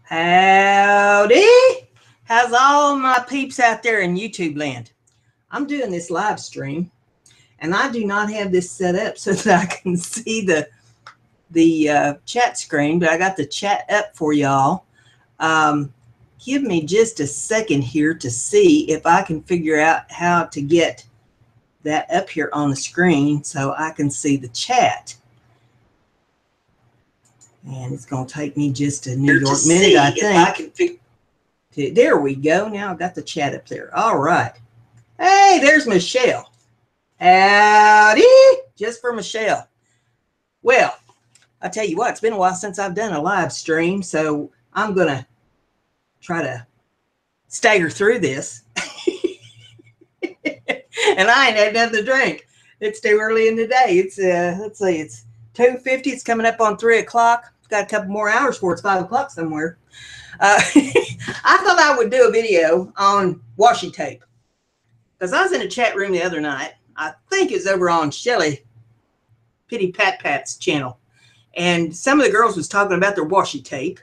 Howdy! How's all my peeps out there in YouTube land? I'm doing this live stream, and I do not have this set up so that I can see the chat screen, but I got the chat up for y'all. Give me just a second here to see if I can figure out how to get that up here on the screen so I can see the chat. And it's going to take me just a New York minute, I think. There we go. Now I've got the chat up there. All right. Hey, there's Michelle. Howdy. Just for Michelle. Well, I tell you what, it's been a while since I've done a live stream, so I'm going to try to stagger through this. And I ain't had nothing to drink. It's too early in the day. It's, let's see, it's 2:50. It's coming up on 3 o'clock. Got a couple more hours before it's 5 o'clock somewhere. I thought I would do a video on washi tape because I was in a chat room the other night. I think it's over on Shelly Pitty Pat Pat's channel, and some of the girls was talking about their washi tape.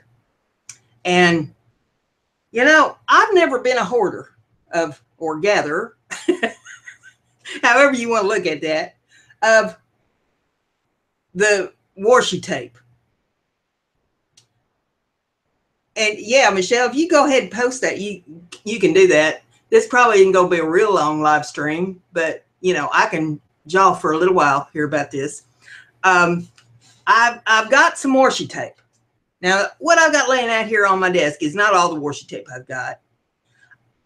And you know, I've never been a hoarder of or gatherer, however you want to look at that, of the washi tape. And yeah, Michelle, if you go ahead and post that, you can do that. This probably isn't going to be a real long live stream, but you know, I can jaw for a little while here about this. I've got some washi tape. Now, what I've got laying out here on my desk is not all the washi tape I've got,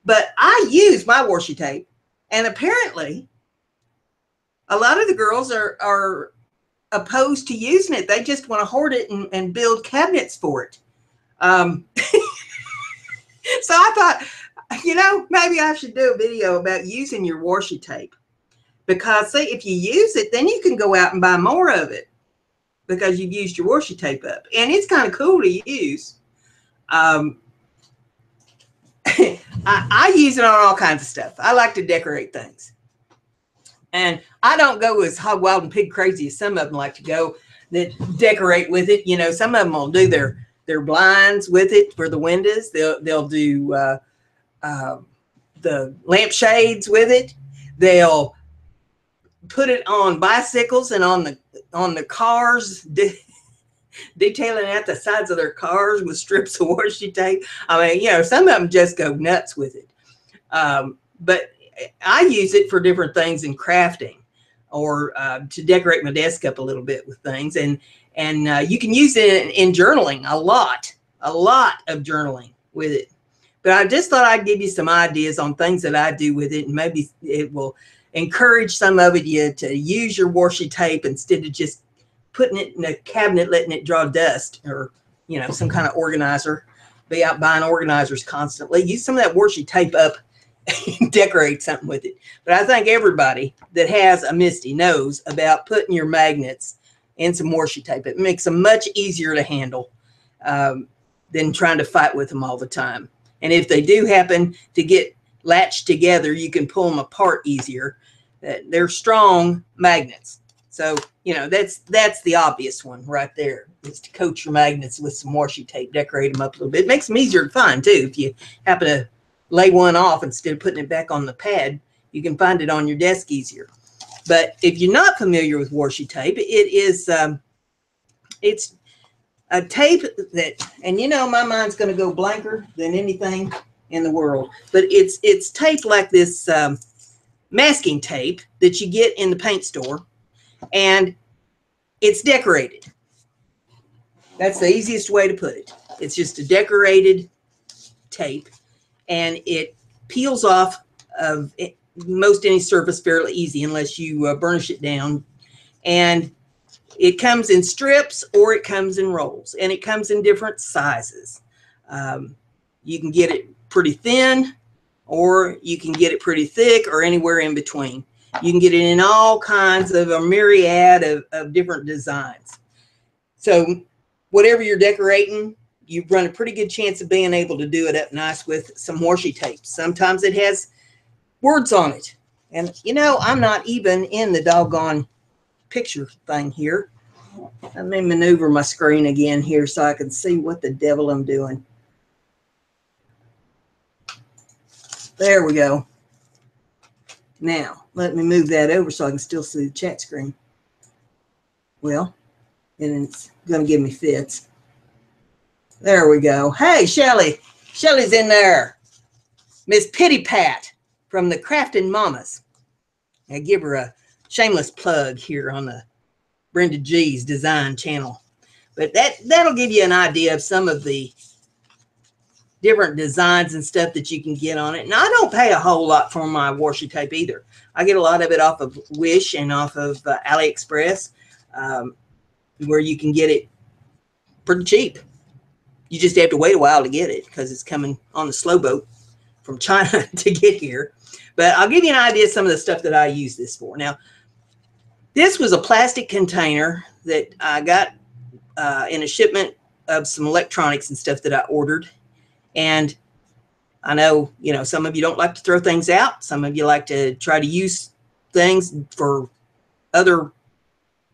but I use my washi tape, and apparently a lot of the girls are opposed to using it. They just want to hoard it and build cabinets for it. So I thought, you know, maybe I should do a video about using your washi tape, because see, if you use it, then you can go out and buy more of it because you've used your washi tape up, and it's kind of cool to use. I use it on all kinds of stuff. I like to decorate things, and I don't go as hog wild and pig crazy as some of them like to go that decorate with it. You know, some of them will do their blinds with it for the windows. They'll do the lampshades with it. They'll put it on bicycles and on the cars, detailing out the sides of their cars with strips of washi tape. I mean, you know, some of them just go nuts with it. But I use it for different things in crafting, or to decorate my desk up a little bit with things. And you can use it in journaling a lot of journaling with it. But I just thought I'd give you some ideas on things that I do with it, and maybe it will encourage some of you to use your washi tape instead of just putting it in a cabinet, letting it draw dust, or, you know, some kind of organizer. Be out buying organizers constantly. Use some of that washi tape up and decorate something with it. But I think everybody that has a Misty knows about putting your magnets in some washi tape. It makes them much easier to handle than trying to fight with them all the time. And if they do happen to get latched together, you can pull them apart easier. They're strong magnets. So, you know, that's the obvious one right there, is to coat your magnets with some washi tape, decorate them up a little bit. It makes them easier to find too. If you happen to lay one off instead of putting it back on the pad, you can find it on your desk easier. But if you're not familiar with washi tape, it is it's a tape that, and you know, my mind's going to go blanker than anything in the world, but it's taped like this masking tape that you get in the paint store, and it's decorated. That's the easiest way to put it. It's just a decorated tape, and it peels off of most any surface fairly easy unless you burnish it down. And it comes in strips, or it comes in rolls, and it comes in different sizes. You can get it pretty thin, or you can get it pretty thick, or anywhere in between. You can get it in all kinds of a myriad of different designs. So whatever you're decorating, you run a pretty good chance of being able to do it up nice with some washi tape. Sometimes it has words on it. And you know, I'm not even in the doggone picture thing here. Let me maneuver my screen again here so I can see what the devil I'm doing. There we go. Now, let me move that over so I can still see the chat screen. Well, and it's going to give me fits. There we go. Hey, Shelly. Shelly's in there. Miss Pitty Pat from the Craftin' Mamas. I give her a shameless plug here on the Brenda G's design channel. But that'll give you an idea of some of the different designs and stuff that you can get on it. And I don't pay a whole lot for my washi tape either. I get a lot of it off of Wish and off of AliExpress, where you can get it pretty cheap. You just have to wait a while to get it because it's coming on the slow boat from China to get here. But I'll give you an idea of some of the stuff that I use this for. Now, this was a plastic container that I got in a shipment of some electronics and stuff that I ordered. And I know, you know, some of you don't like to throw things out. Some of you like to try to use things for other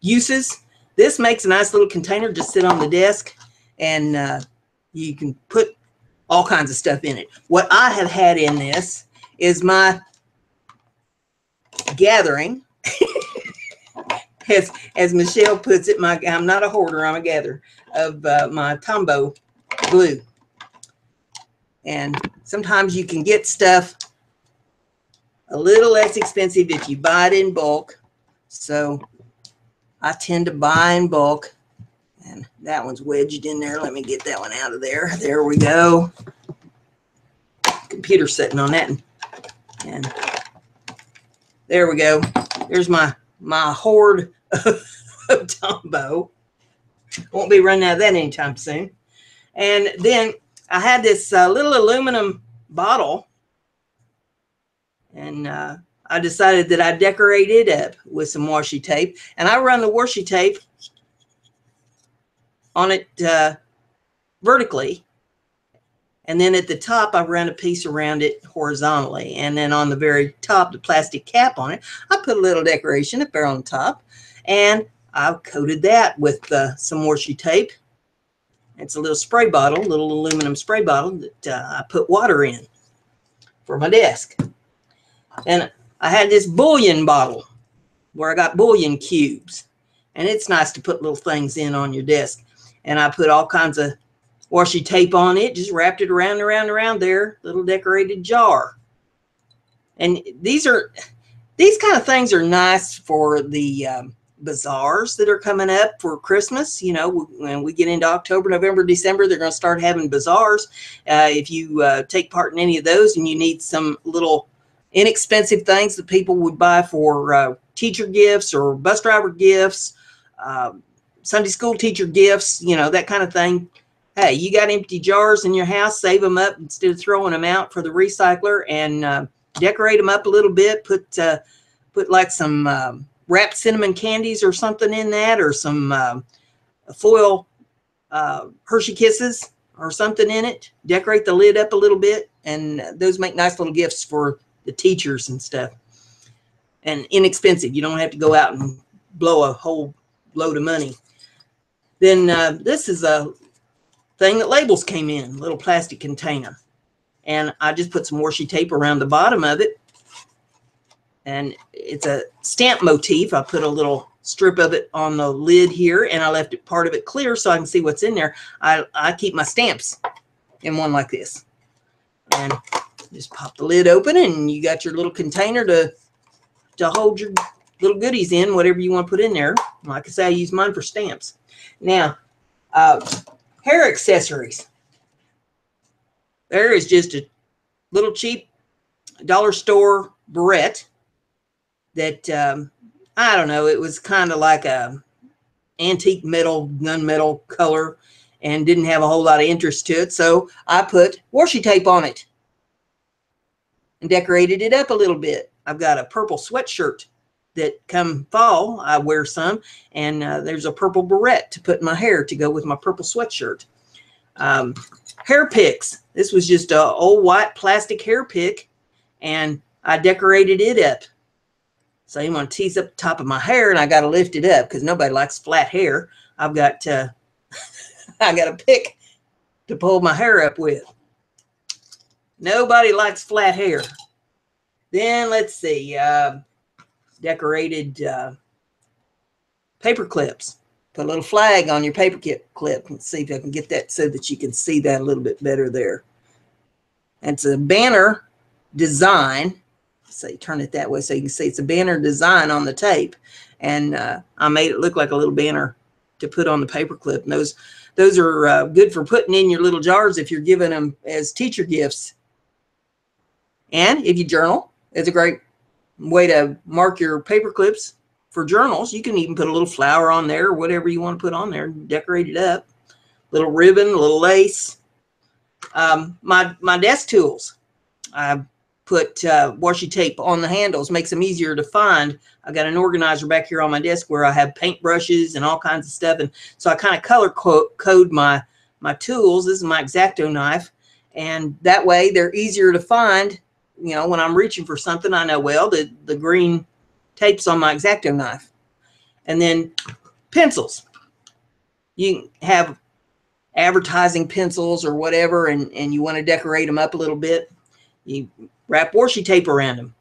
uses. This makes a nice little container, just sit on the desk, and you can put all kinds of stuff in it. What I have had in this is my gathering, as Michelle puts it, I'm not a hoarder, I'm a gatherer, of my Tombow glue. And sometimes you can get stuff a little less expensive if you buy it in bulk. So I tend to buy in bulk. And that one's wedged in there. Let me get that one out of there. There we go. Computer sitting on that. And there we go. There's my hoard of Tombow. Won't be running out of that anytime soon. And then I had this little aluminum bottle, and I decided that I'd decorate it up with some washi tape. And I run the washi tape on it vertically, and then at the top I run a piece around it horizontally, and then on the very top, the plastic cap on it, I put a little decoration up there on the top, and I coated that with some washi tape. It's a little spray bottle, little aluminum spray bottle that I put water in for my desk. And I had this bouillon bottle where I got bouillon cubes, and it's nice to put little things in on your desk. And I put all kinds of washi tape on it, just wrapped it around and around and around there, little decorated jar. And these kind of things are nice for the bazaars that are coming up for Christmas. You know, when we get into October, November, December, they're going to start having bazaars. If you take part in any of those and you need some little inexpensive things that people would buy for teacher gifts or bus driver gifts, Sunday school teacher gifts, you know, that kind of thing. Hey, you got empty jars in your house, save them up instead of throwing them out for the recycler, and decorate them up a little bit. Put like some wrapped cinnamon candies or something in that, or some foil Hershey Kisses or something in it. Decorate the lid up a little bit, and those make nice little gifts for the teachers and stuff. And inexpensive. You don't have to go out and blow a whole load of money. Then this is a thing that labels came in, a little plastic container. And I just put some washi tape around the bottom of it. And it's a stamp motif. I put a little strip of it on the lid here, and I left it part of it clear so I can see what's in there. I keep my stamps in one like this. And just pop the lid open, and you got your little container to hold your little goodies in, whatever you want to put in there. Like I say, I use mine for stamps. Now, hair accessories. There is just a little cheap dollar store barrette that, I don't know, it was kind of like a antique metal, gunmetal color, and didn't have a whole lot of interest to it. So I put washi tape on it and decorated it up a little bit. I've got a purple sweatshirt that come fall, I wear some, and there's a purple barrette to put in my hair to go with my purple sweatshirt. Hair picks. This was just an old white plastic hair pick, and I decorated it up. So you want to tease up the top of my hair, and I got to lift it up because nobody likes flat hair. I've got I got a pick to pull my hair up with. Nobody likes flat hair. Then let's see, decorated paper clips. Put a little flag on your paper clip. Let's see if I can get that so that you can see that a little bit better there. And it's a banner design. So you turn it that way so you can see it's a banner design on the tape. And I made it look like a little banner to put on the paper clip. And those are good for putting in your little jars if you're giving them as teacher gifts. And if you journal, it's a great way to mark your paper clips for journals. You can even put a little flower on there or whatever you want to put on there and decorate it up. Little ribbon, a little lace. My desk tools. I put washi tape on the handles, makes them easier to find. I've got an organizer back here on my desk where I have paint brushes and all kinds of stuff. And so I kind of color code my tools. This is my X-Acto knife. And that way they're easier to find. You know, when I'm reaching for something, I know, well, the green tape's on my X-Acto knife. And then pencils. You have advertising pencils or whatever, and you want to decorate them up a little bit. You wrap washi tape around them.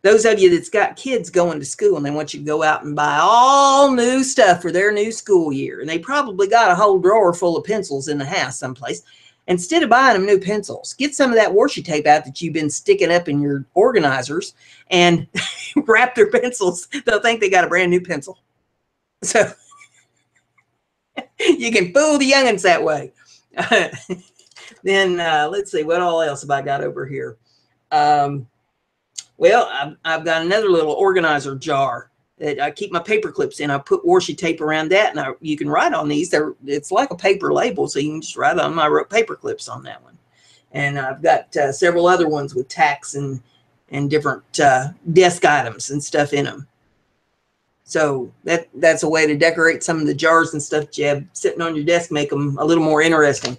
Those of you that's got kids going to school and they want you to go out and buy all new stuff for their new school year, and they probably got a whole drawer full of pencils in the house someplace. Instead of buying them new pencils, get some of that washi tape out that you've been sticking up in your organizers and wrap their pencils. They'll think they got a brand new pencil. So you can fool the youngins that way. Then let's see, what all else have I got over here? Well, I've got another little organizer jar that I keep my paper clips in. I put washi tape around that, and you can write on these. It's like a paper label, so you can just write on them. I wrote paper clips on that one. And I've got several other ones with tacks and different desk items and stuff in them. So that's a way to decorate some of the jars and stuff that you have sitting on your desk, make them a little more interesting.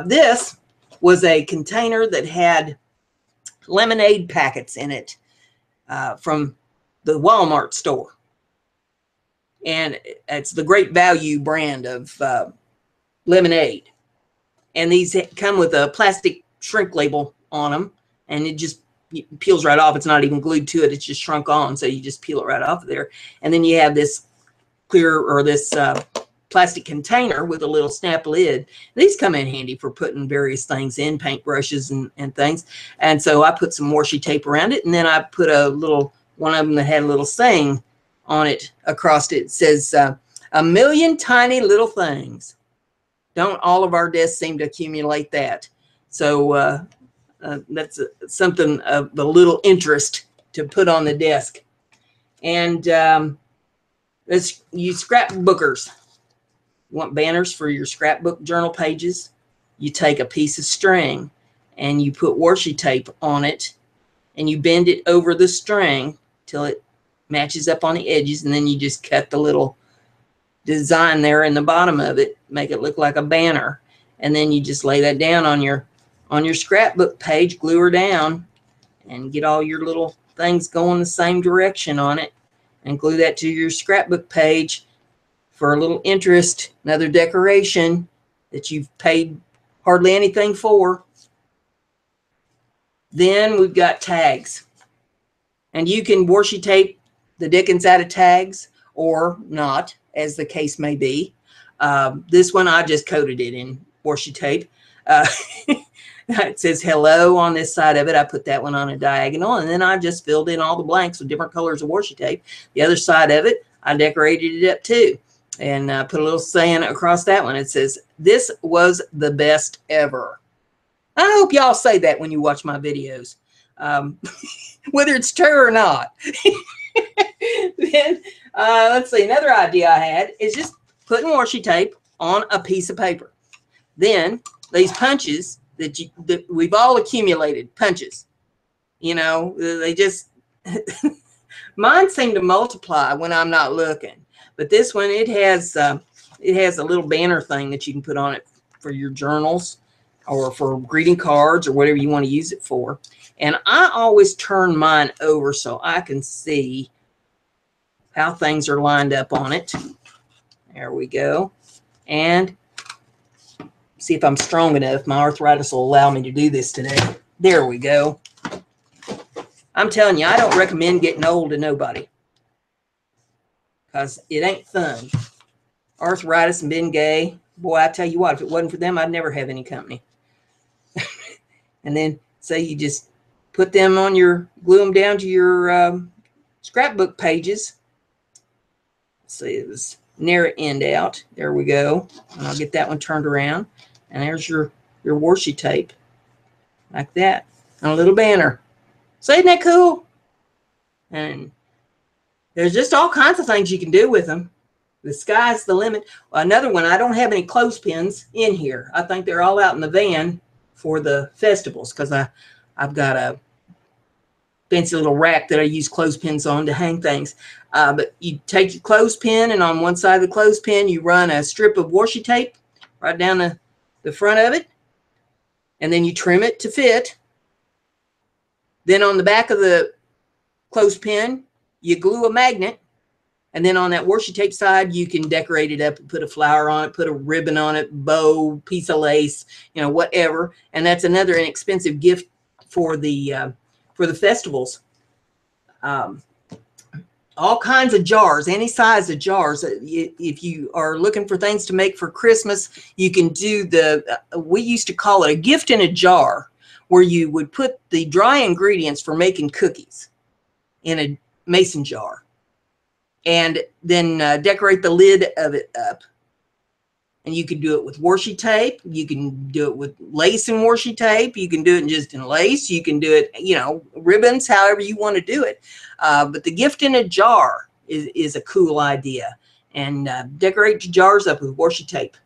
This was a container that had lemonade packets in it from the Walmart store. And it's the Great Value brand of lemonade. And these come with a plastic shrink label on them, and it just peels right off. It's not even glued to it. It's just shrunk on, so you just peel it right off of there. And then you have this clear or this plastic container with a little snap lid. These come in handy for putting various things in, paintbrushes and things. And so I put some washi tape around it, and then I put a little one of them that had a little saying on it across it. It says, "A million tiny little things." Don't all of our desks seem to accumulate that? So that's something of a little interest to put on the desk. And let's use scrapbookers. You want banners for your scrapbook journal pages? You take a piece of string and you put washi tape on it, and you bend it over the string till it matches up on the edges, and then you just cut the little design there in the bottom of it, make it look like a banner, and then you just lay that down on your scrapbook page, glue her down, and get all your little things going the same direction on it, and glue that to your scrapbook page for a little interest, another decoration that you've paid hardly anything for. Then we've got tags. And you can washi tape the dickens out of tags or not, as the case may be. This one, I just coated it in washi tape. It says hello on this side of it. I put that one on a diagonal, and then I just filled in all the blanks with different colors of washi tape. The other side of it, I decorated it up too, and put a little saying across that one. It says, "This was the best ever." I hope y'all say that when you watch my videos, whether it's true or not. Then let's see, another idea I had is just putting washi tape on a piece of paper. Then these punches that we've all accumulated, punches, you know, they just mine seem to multiply when I'm not looking, but this one, it has a little banner thing that you can put on it for your journals or for greeting cards or whatever you want to use it for. And I always turn mine over so I can see how things are lined up on it. There we go. And see if I'm strong enough. My arthritis will allow me to do this today. There we go. I'm telling you, I don't recommend getting old to nobody, because it ain't fun. Arthritis and being gay, boy, I tell you what, if it wasn't for them, I'd never have any company. And then, so you just put them on your, glue them down to your scrapbook pages. See, it was near end out. There we go. And I'll get that one turned around. And there's your washi tape, like that, and a little banner. So isn't that cool? And there's just all kinds of things you can do with them. The sky's the limit. Another one, I don't have any clothespins in here. I think they're all out in the van for the festivals, because I've got a fancy little rack that I use clothespins on to hang things. But you take your clothespin, and on one side of the clothespin, you run a strip of washi tape right down the front of it, and then you trim it to fit. Then on the back of the clothespin, you glue a magnet. And then on that washi tape side, you can decorate it up and put a flower on it, put a ribbon on it, bow, piece of lace, you know, whatever. And that's another inexpensive gift for the festivals. All kinds of jars, any size of jars. If you are looking for things to make for Christmas, you can do we used to call it a gift in a jar, where you would put the dry ingredients for making cookies in a mason jar, and then decorate the lid of it up. And you can do it with washi tape. You can do it with lace and washi tape. You can do it just in lace. You can do it, you know, ribbons, however you want to do it. But the gift in a jar is a cool idea. And decorate your jars up with washi tape.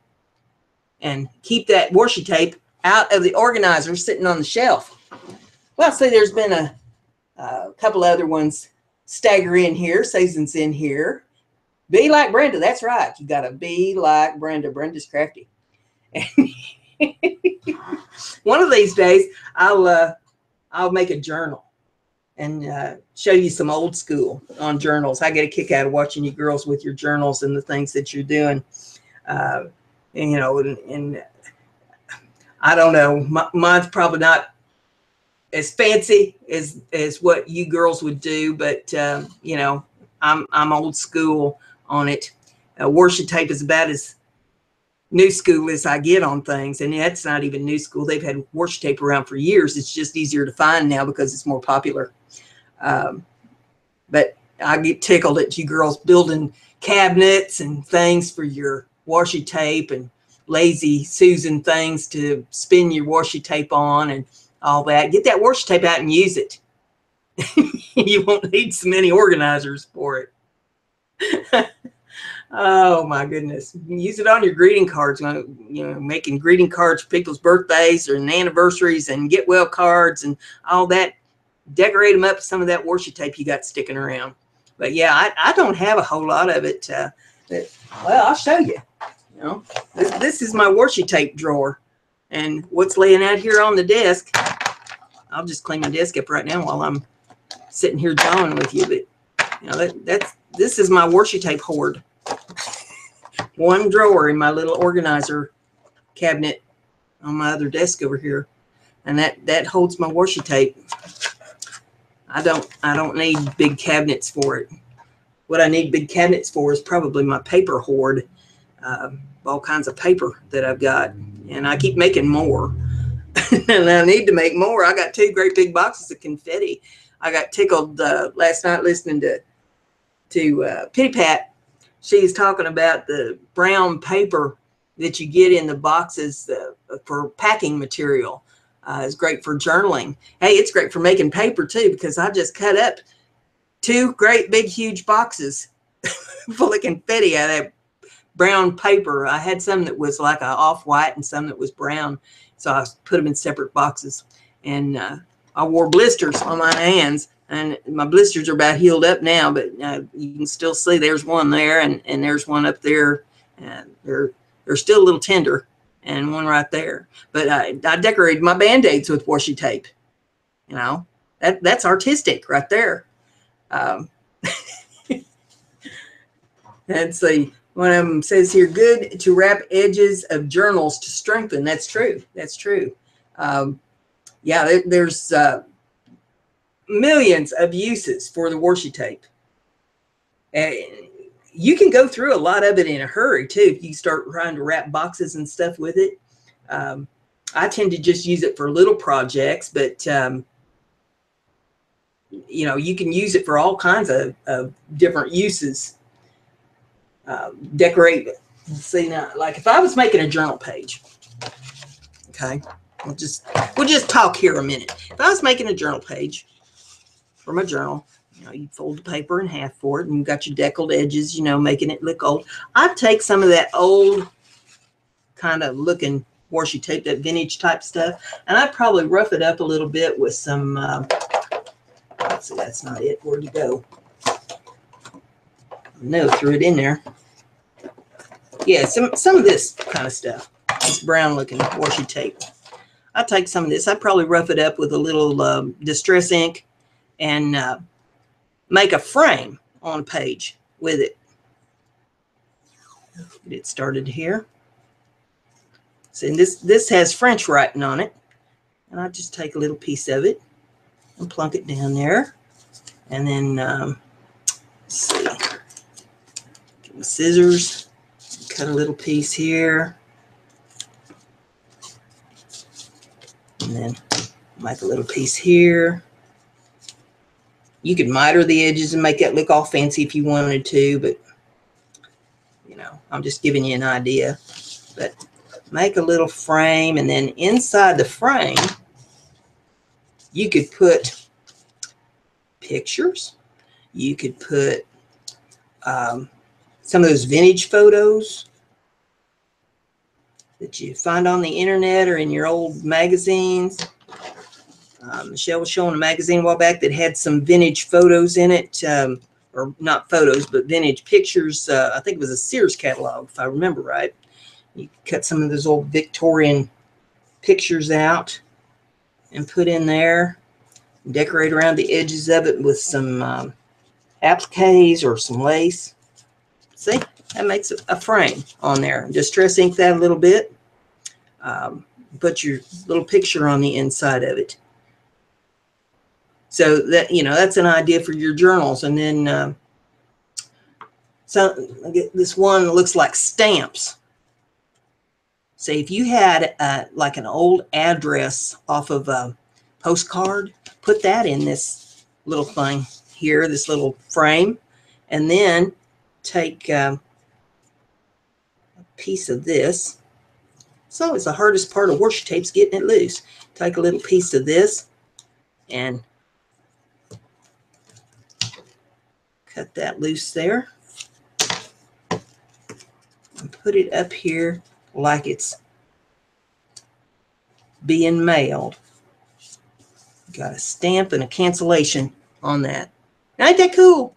And keep that washi tape out of the organizer sitting on the shelf. Well, see, there's been a couple other ones stagger in here. Susan's in here. Be like Brenda. That's right. You got to be like Brenda. Brenda's crafty. One of these days, I'll make a journal and show you some old school on journals. I get a kick out of watching you girls with your journals and the things that you're doing. And, you know, and I don't know. Mine's probably not as fancy as what you girls would do, but you know, I'm old school on it. Washi tape is about as new school as I get on things, and that's not even new school. They've had washi tape around for years. It's just easier to find now because it's more popular. But I get tickled at you girls building cabinets and things for your washi tape, and lazy Susan things to spin your washi tape on and all that. Get that washi tape out and use it. You won't need so many organizers for it. Oh my goodness. Use it on your greeting cards, you know, making greeting cards for people's birthdays or anniversaries and get well cards and all that. Decorate them up with some of that washi tape you got sticking around. But yeah, I don't have a whole lot of it. Well, I'll show you. You know, this is my washi tape drawer, and what's laying out here on the desk. I'll just clean my desk up right now while I'm sitting here jawing with you. But you know, this is my washi tape hoard. One drawer in my little organizer cabinet on my other desk over here, and that holds my washi tape. I don't need big cabinets for it. What I need big cabinets for is probably my paper hoard, all kinds of paper that I've got, and I keep making more. And I need to make more. I got 2 great big boxes of confetti. I got tickled last night listening to Pitty Pat. She's talking about the brown paper that you get in the boxes for packing material. It's great for journaling. Hey, it's great for making paper too, because I just cut up 2 great big huge boxes full of confetti out of that brown paper. I had some that was like a off-white and some that was brown. So I put them in separate boxes, and I wore blisters on my hands, and my blisters are about healed up now, but you can still see there's one there, and there's one up there, and they're still a little tender, and one right there. But I decorated my Band-Aids with washi tape. You know, that's artistic right there. Let's see. One of them says here, good to wrap edges of journals to strengthen. That's true. That's true. Yeah, there's millions of uses for the washi tape. And you can go through a lot of it in a hurry too if you start trying to wrap boxes and stuff with it. I tend to just use it for little projects, but you know, you can use it for all kinds of different uses. Decorate. See now, like if I was making a journal page, okay, we'll just talk here a minute. If I was making a journal page for my journal, you know, you fold the paper in half for it, and you've got your deckled edges, you know, making it look old. I'd take some of that old kind of looking washi tape, that vintage type stuff, and I'd probably rough it up a little bit with some. Let's see, that's not it. Where'd it go? No, threw it in there. Yeah, some of this kind of stuff. This brown looking washi tape. I'd take some of this. I'd probably rough it up with a little distress ink and make a frame on a page with it. Get it started here. See, this has French writing on it. And I just take a little piece of it and plunk it down there. And then, let's see, get my scissors. Cut a little piece here, and then make a little piece here. You could miter the edges and make that look all fancy if you wanted to, but you know, I'm just giving you an idea. But make a little frame, and then inside the frame, you could put pictures. You could put some of those vintage photos that you find on the internet or in your old magazines. Michelle was showing a magazine a while back that had some vintage photos in it, or not photos, but vintage pictures. I think it was a Sears catalog, if I remember right. You cut some of those old Victorian pictures out and put in there. Decorate around the edges of it with some appliques or some lace. See, that makes a frame on there. Distress ink that a little bit. Put your little picture on the inside of it. So that, you know, that's an idea for your journals. And then, so I get this one that looks like stamps. Say if you had like an old address off of a postcard, put that in this little thing here, this little frame, and then take a piece of this. So it's the hardest part of washi tape's getting it loose. Take a little piece of this and cut that loose there. And put it up here like it's being mailed. Got a stamp and a cancellation on that. Ain't that cool?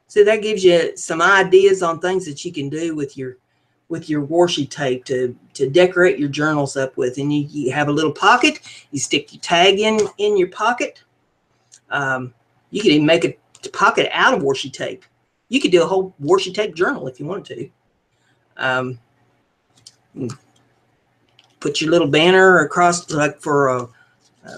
So that gives you some ideas on things that you can do with your washi tape to decorate your journals up with. And you have a little pocket. You stick your tag in your pocket. You can even make a pocket out of washi tape. You could do a whole washi tape journal if you wanted to. Put your little banner across, like for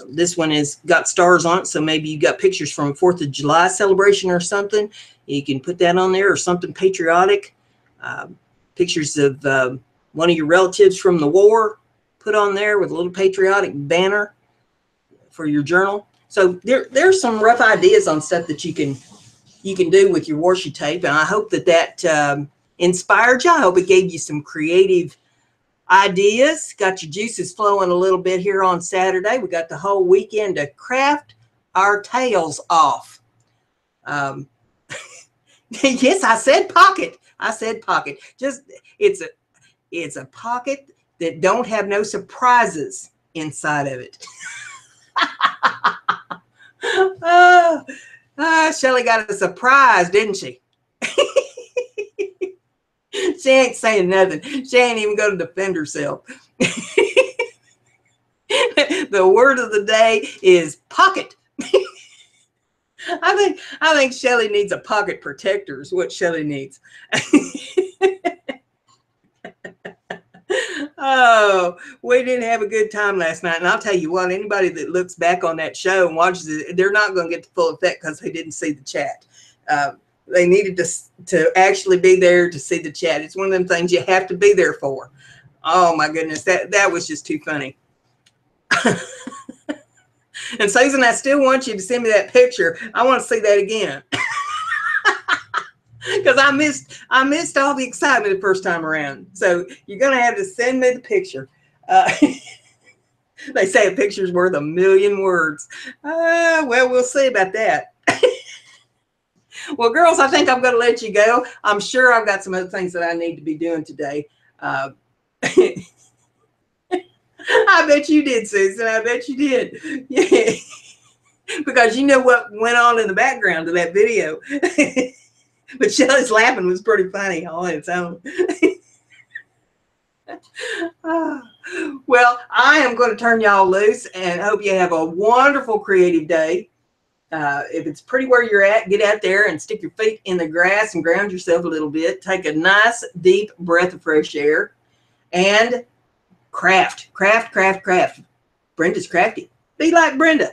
this one has got stars on it, so maybe you got pictures from a 4th of July celebration or something. You can put that on there, or something patriotic. Pictures of one of your relatives from the war, put on there with a little patriotic banner for your journal. So there's some rough ideas on stuff that you can do with your washi tape, and I hope that inspired you. I hope it gave you some creative ideas. Got your juices flowing a little bit here on Saturday. We got the whole weekend to craft our tails off. Yes, I said pocket. I said pocket. Just it's a pocket that don't have no surprises inside of it. Shelly got a surprise, didn't she? She ain't saying nothing. She ain't even going to defend herself. The word of the day is pocket. I think Shelly needs a pocket protector is what Shelly needs. Oh, we didn't have a good time last night. And I'll tell you what, anybody that looks back on that show and watches it, they're not going to get the full effect because they didn't see the chat. They needed to actually be there to see the chat. It's one of them things you have to be there for. Oh my goodness, that was just too funny. And Susan, I still want you to send me that picture. I want to see that again. Because I missed all the excitement the first time around. So you're going to have to send me the picture. They say a picture's worth 1,000,000 words. Well, we'll see about that. Well, girls, I think I'm going to let you go. I'm sure I've got some other things that I need to be doing today. I bet you did, Susan. I bet you did. Yeah. Because you know what went on in the background of that video. But Shelly's laughing was pretty funny all on its own. Well, I am going to turn y'all loose and hope you have a wonderful creative day. If it's pretty where you're at, get out there and stick your feet in the grass and ground yourself a little bit. Take a nice deep breath of fresh air and craft. Brenda's crafty. Be like Brenda.